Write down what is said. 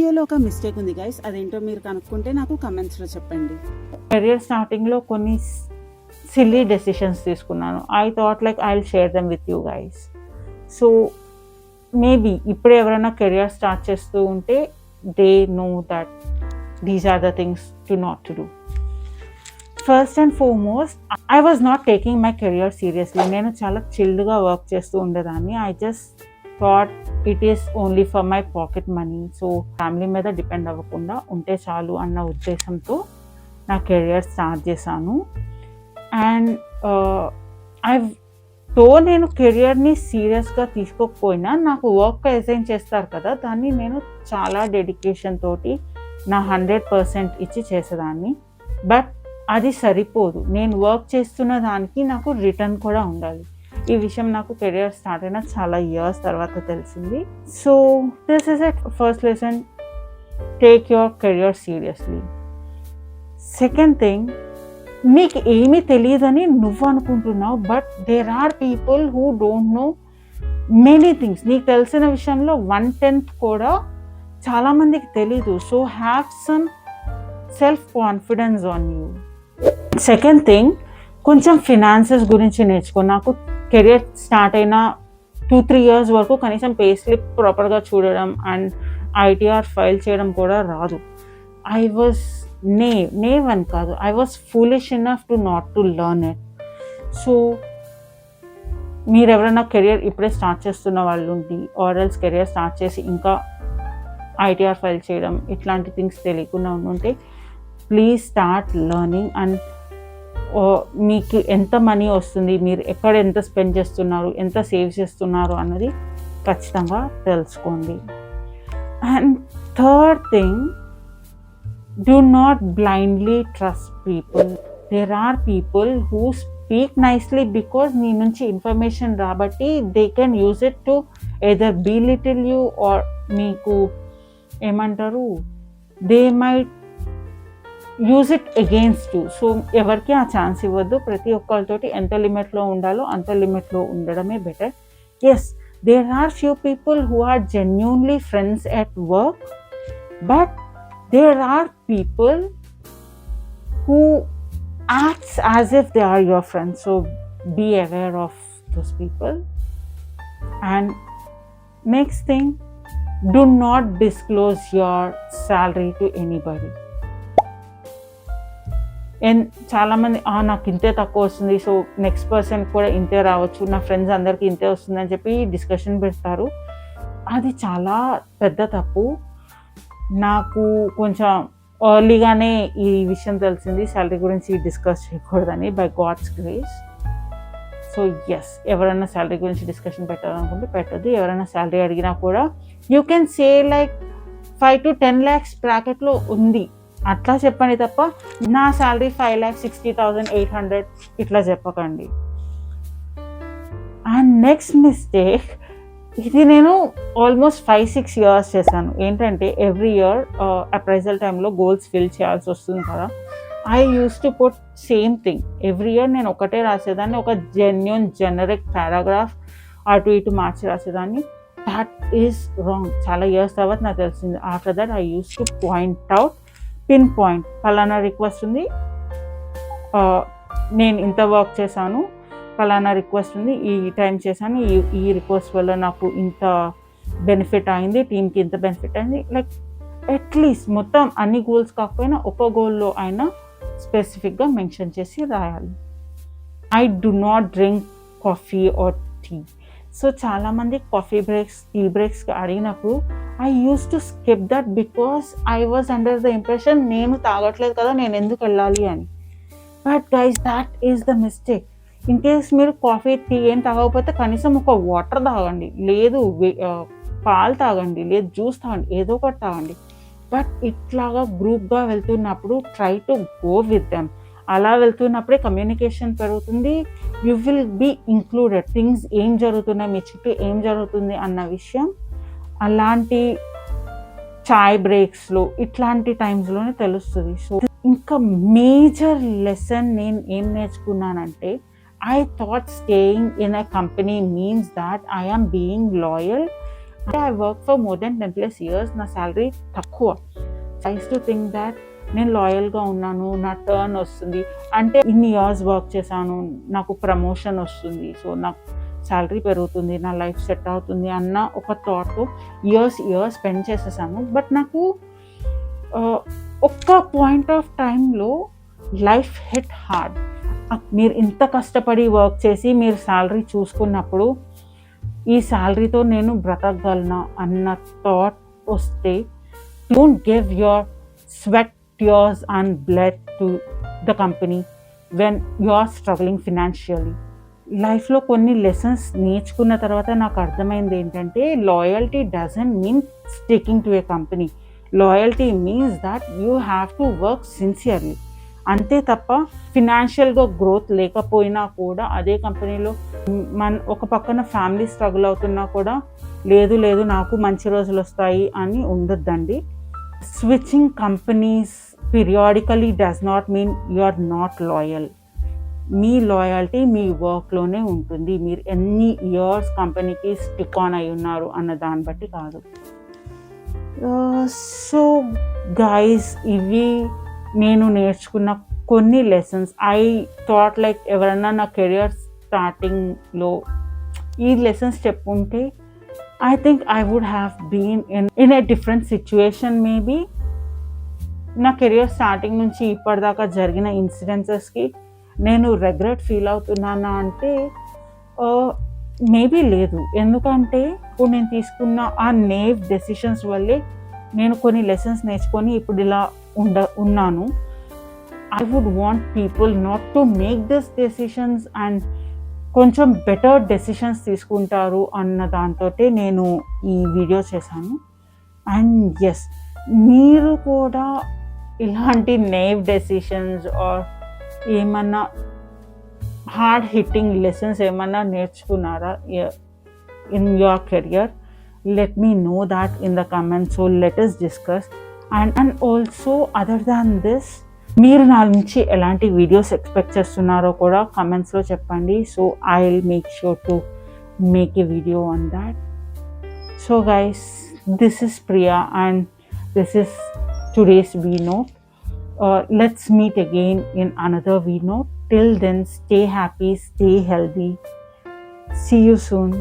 వీడియోలో ఒక మిస్టేక్ ఉంది గైస్, అదేంటో మీరు కనుక్కుంటే నాకు కమెంట్స్లో చెప్పండి. కెరియర్ స్టార్టింగ్లో కొన్ని సిల్లీ డెసిషన్స్ తీసుకున్నాను. I thought like I will share them with you guys. So maybe ఇప్పుడు ఎవరైనా కెరియర్ స్టార్ట్ చేస్తూ ఉంటే they know that these are the things to not to do. First and foremost, I was not taking my career seriously. నేను చాలా చిల్డ్గా work చేస్తూ ఉండేదాన్ని. I just thought it is only for my pocket money. So family మీద depend అవ్వకుండా ఉంటే చాలు అన్న ఉద్దేశంతో నా కెరియర్ స్టార్ట్ చేశాను. అండ్ నేను కెరియర్ని సీరియస్గా తీసుకోకపోయినా నాకు వర్క్ అసైన్ చేస్తారు కదా, దాన్ని నేను చాలా డెడికేషన్ తోటి నా 100% ఇచ్చి చేసేదాన్ని. బట్ అది సరిపోదు, నేను వర్క్ చేస్తున్న దానికి నాకు రిటర్న్ కూడా ఉండాలి. ఈ విషయం నాకు కెరియర్ స్టార్ట్ అయిన చాలా ఇయర్స్ తర్వాత తెలిసింది. So this is at first lesson, take your career seriously. Second thing, నీకు ఏమీ తెలియదని నువ్వు అనుకుంటున్నావు, but there are people who don't know many things. నీకు తెలిసిన విషయంలో 1/10 కూడా చాలామందికి తెలీదు. So have some self confidence on you. Second thing, కొంచెం ఫినాన్సెస్ గురించి నేర్చుకో. నాకు కెరియర్ స్టార్ట్ అయిన 2-3 years వరకు కనీసం పే స్లిప్ ప్రాపర్గా చూడడం అండ్ ఐటీఆర్ ఫైల్ చేయడం కూడా రాదు. ఐ వాజ్ నేవ్ అని కాదు, I was foolish enough to not to learn it. So మీరు ఎవరైనా కెరియర్ ఇప్పుడే స్టార్ట్ చేస్తున్న వాళ్ళు ఉండి ఆర్ఎల్స్ కెరియర్ స్టార్ట్ చేసి ఇంకా ఐటీఆర్ ఫైల్ చేయడం ఇట్లాంటి థింగ్స్ తెలియకుండా ఉంటే ప్లీజ్ స్టార్ట్ లర్నింగ్. అండ్ మీకు ఎంత మనీ వస్తుంది, మీరు ఎక్కడ ఎంత స్పెండ్ చేస్తున్నారు, ఎంత సేవ్ చేస్తున్నారు అన్నది ఖచ్చితంగా తెలుసుకోండి. And third thing, do not blindly trust people. There are people who speak nicely because నీ నుంచి ఇన్ఫర్మేషన్ రాబట్టి they can use it to either belittle you or మీకు ఏమంటారు, they might use it against you. So ఎవరికి ఆ chance ఇవ్వద్దు. ప్రతి ఒక్కరితోటి ఎంత లిమిట్లో ఉండాలో అంత లిమిట్లో ఉండడమే better. Yes, there are few people who are genuinely friends at work, but there are people who acts as if they are your friends. So be aware of those people. And next thing, do not disclose your salary to anybody. And చాలామంది నాకు ఇంతే తక్కువ వస్తుంది, so next person కూడా ఇంతే రావచ్చు, నా friends అందరికీ ఇంతే వస్తుంది అని చెప్పి డిస్కషన్ పెడతారు. అది చాలా పెద్ద తప్పు. నాకు కొంచెం ఎర్లీగానే ఈ విషయం తెలిసింది, శాలరీ గురించి డిస్కస్ చేయకూడదని, by God's grace. So yes, ఎవరైనా శాలరీ గురించి డిస్కషన్ పెట్టాలనుకుంటే పెట్టద్దు. ఎవరైనా శాలరీ అడిగినా కూడా you can say like 5 to 10 lakhs బ్రాకెట్లో ఉంది అట్లా చెప్పండి తప్ప నా శాలరీ 5,60,800 ఇట్లా చెప్పకండి. అండ్ నెక్స్ట్ మిస్టేక్, ఇది నేను ఆల్మోస్ట్ 5-6 years చేశాను. ఏంటంటే ఎవ్రీ ఇయర్ అప్రైజల్ టైంలో గోల్స్ ఫిల్ చేయాల్సి వస్తుంది కదా, I use to put same thing every year. నేను ఒకటే రాసేదాన్ని, ఒక జెనరిక్ పారాగ్రాఫ్ అటు ఇటు మార్చి రాసేదాన్ని. That is wrong. చాలా ఇయర్స్ తర్వాత నాకు తెలిసింది. After that I use to point out, pin point, ఫలానా రిక్వెస్ట్ ఉంది, నేను ఇంత వర్క్ చేశాను, ఫలానా రిక్వెస్ట్ ఉంది, ఈ టైం చేశాను, ఈ రిక్వెస్ట్ వల్ల నాకు ఇంత బెనిఫిట్ అయింది, టీమ్కి ఇంత బెనిఫిట్ అయింది. లైక్ అట్లీస్ట్ మొత్తం అన్ని గోల్స్ కాకపోయినా ఒక గోల్లో అయినా స్పెసిఫిక్గా మెన్షన్ చేసి రాయాలి. I do not drink coffee or tea. So చాలామంది కాఫీ బ్రేక్స్, టీ బ్రేక్స్ అడిగినప్పుడు I use to skip that because I was under the impression నేను తాగట్లేదు కదా, నేను ఎందుకు వెళ్ళాలి అని. But guys, that is the mistake. In case మీరు కాఫీ, టీ ఏం తాగకపోతే కనీసం ఒక వాటర్ తాగండి, లేదు పాలు తాగండి, లేదు జ్యూస్ తాగండి, ఏదో ఒకటి తాగండి. బట్ ఇట్లాగా గ్రూప్గా వెళ్తున్నప్పుడు try to go with them. అలా వెళ్తున్నప్పుడే కమ్యూనికేషన్ పెరుగుతుంది. You will be included. Things ఏం జరుగుతున్నాయి, మీ చుట్టూ ఏం జరుగుతుంది అన్న విషయం అలాంటి చాయ్ బ్రేక్స్లో ఇట్లాంటి టైమ్స్లోనే తెలుస్తుంది. సో ఇంకా మేజర్ లెసన్ నేను ఏం నేర్చుకున్నానంటే, I thought staying in a company means that I am being loyal అంటే I work for more than 10+ years, నా శాలరీ తక్కువ. ఐ టు థింక్ దాట్ నేను లాయల్గా ఉన్నాను, నా టర్న్ వస్తుంది, అంటే ఇన్ని ఇయర్స్ వర్క్ చేశాను, నాకు ప్రమోషన్ వస్తుంది, సో నాకు శాలరీ పెరుగుతుంది, నా లైఫ్ సెట్ అవుతుంది అన్న ఒక థాట్తో ఇయర్స్ స్పెండ్ చేసేసాను. బట్ నాకు ఒక్క పాయింట్ ఆఫ్ టైంలో లైఫ్ హిట్ హార్డ్. మీరు ఇంత కష్టపడి వర్క్ చేసి మీరు శాలరీ చూసుకున్నప్పుడు ఈ శాలరీతో నేను బ్రతకగలనా అన్న థాట్ వస్తే, don't give your sweat, tears and blood to the company when you are struggling financially. లైఫ్లో కొన్ని లెసన్స్ నేర్చుకున్న తర్వాత నాకు అర్థమైంది ఏంటంటే, loyalty doesn't mean sticking to a company. Loyalty means that you have to work sincerely. అంతే తప్ప ఫినాన్షియల్గా growth లేకపోయినా కూడా అదే కంపెనీలో ఒక పక్కన ఫ్యామిలీ స్ట్రగుల్ అవుతున్నా కూడా లేదు నాకు మంచి రోజులు వస్తాయి అని ఉండొద్దండి. Switching companies periodically does not mean you are not loyal. మీ లాయల్టీ మీ వర్క్లోనే ఉంటుంది, మీరు ఎన్ని ఇయర్స్ కంపెనీకి స్టిక్ ఆన్ అయి ఉన్నారు అన్న దాన్ని బట్టి కాదు. సో గైస్, ఇవి నేను నేర్చుకున్న కొన్ని లెసన్స్. ఐ థాట్ లైక్ ఎవరన్నా నా కెరియర్ స్టార్టింగ్లో ఈ లెసన్స్ చెప్పుంటే I think I would have been in a different situation maybe. నా కెరియర్ స్టార్టింగ్ నుంచి ఇప్పటిదాకా జరిగిన ఇన్సిడెన్సెస్కి నేను రెగ్రెట్ ఫీల్ అవుతున్నానా అంటే మేబీ లేదు. ఎందుకంటే ఇప్పుడు నేను తీసుకున్న ఆ నేవ్ డెసిషన్స్ వల్లే నేను కొన్ని లెసన్స్ నేర్చుకొని ఇప్పుడు ఇలా ఉన్నాను. I would want people not to make this decisions and కొంచెం బెటర్ డెసిషన్స్ తీసుకుంటారు అన్న దాంతో నేను ఈ వీడియో చేశాను. అండ్ ఎస్, మీరు కూడా ఇలాంటి నేవ్ డెసిషన్స్ ఆర్ ఏమన్నా హార్డ్ హిట్టింగ్ లెసన్స్ ఏమన్నా నేర్చుకున్నారా in your career? Let me know that in the comments. So let us discuss. And also other than this, మీరు నా నుంచి ఎలాంటి వీడియోస్ ఎక్స్పెక్ట్ చేస్తున్నారో కూడా కమెంట్స్లో చెప్పండి. So I will make sure to make a video on that. So guys, this is Priya and this is today's V Note. Let's meet again in another V Note. Till then, stay happy, stay healthy. See you soon.